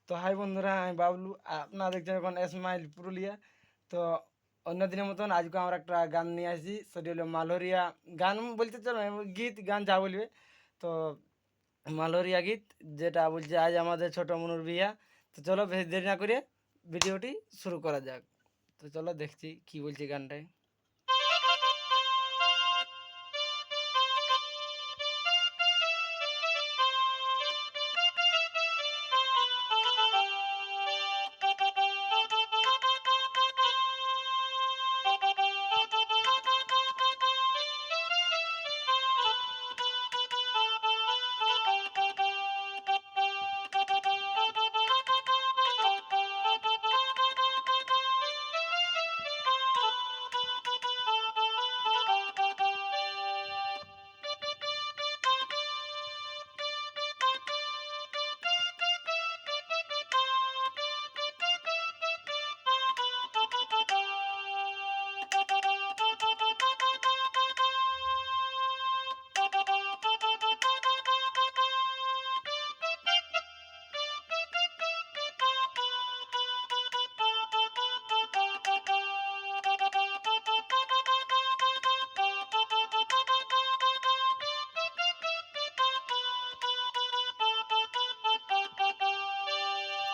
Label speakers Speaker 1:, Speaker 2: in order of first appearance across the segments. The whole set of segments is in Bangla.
Speaker 1: তো হাই বন্ধুরা, আমি বাবলু। আপনারা দেখছেন এখন স্মাইল পুরুলিয়া। তো অন্য দিনের মতন আজকে আমরা একটা গান নিয়ে আসি, সেটি হলো মালহরিয়া গান বলতে চলো, গীত গান যা বলবে। তো মালহরিয়া গীত যেটা বলছে আজ আমাদের ছোট মনুর বিয়া। তো চলো বেশি দেরি না করে ভিডিওটি শুরু করা যাক। তো চলো দেখছি কি বলছে গানটায়।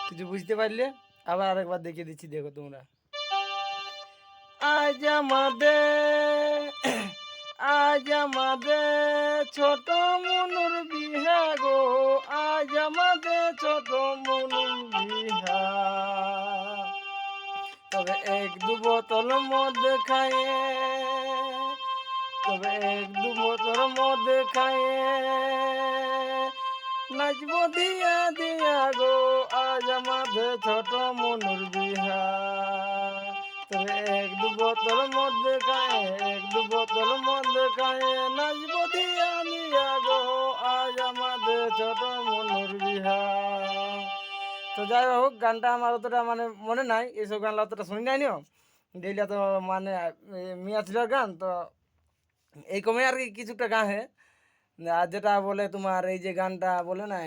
Speaker 1: কিছু বুঝতে পারলে আবার আরেকবার দেখিয়ে দিচ্ছি, দেখো তোমরা। আজ আমাদের আজ আমাদের ছোট মনুর বিহা গো, আজ আমাদের ছোট মনুর বিহা। তবে এক দু বোতল মদ খায়ে, তবে এক দু বোতল মদ খায়ে নাচবো দিয়া দিয়া গো, আজ আমাদের ছোট মনুর বিহা। তবে এক দু বোতল মদ খায়ে, এক দু বোতল মদ খায়ে নাচবো দিয়া দিয়া গো, আজ আমাদের ছোট মনুর বিহা। তো যাই হোক, গানটা আমার অতটা মানে মনে নাই, এইসব গান অতটা শুনি নাই নিও ডেইলি। তো মানে মিয়া ছিলার গান তো এই কমে আর কি কিছুটা গান হে। আর যেটা বলে তোমার এই যে গানটা বলে না,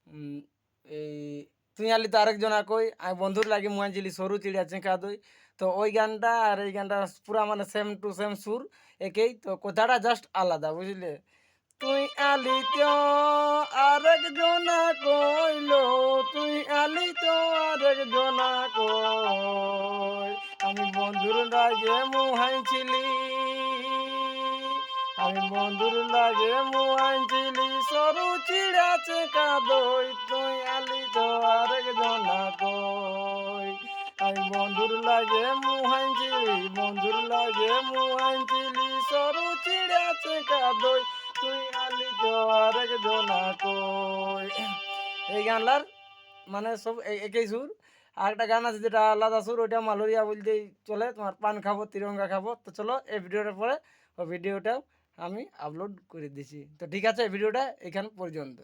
Speaker 1: উম, এই তুই আলি তো আরেকজন কই আমি বন্ধুর লাগে মুয়াঞ্জিলি সরু চিড়িয়া চেঁকা দই। তো ওই গানটা আর এই গানটা পুরা মানে সেম টু সেম সুর একেই, তো কথাটা জাস্ট আলাদা, বুঝলে। তুই আলি তো আরেক জনা কইলো, তুই আলি তো আরেক জনা কই, আমি বন্ধুর লাগে মুহাইছিলি, আমি বন্ধুর লাগে মুহাইছিলি সরু চিড়া চেকা দই, তুই আলি তো আরেক জনা কই, আমি বন্ধুর লাগে মুহাইছিলি, বন্ধুর লাগে মুহাইছিলি সরু চিড়া চেকা দই, তুই আলি তো আরেক জনা কই। এই গানলার মানে সব একই সুর। আর একটা গান আছে যেটা আলাদা সুর, ওইটা মালহরিয়া বলতেই চলে, তোমার পান খাবো তিরঙ্গা খাবো। তো চলো এই ভিডিওটার পরে ওই ভিডিওটাও আমি আপলোড করে দিছি। তো ঠিক আছে, এই ভিডিওটা এখান পর্যন্ত।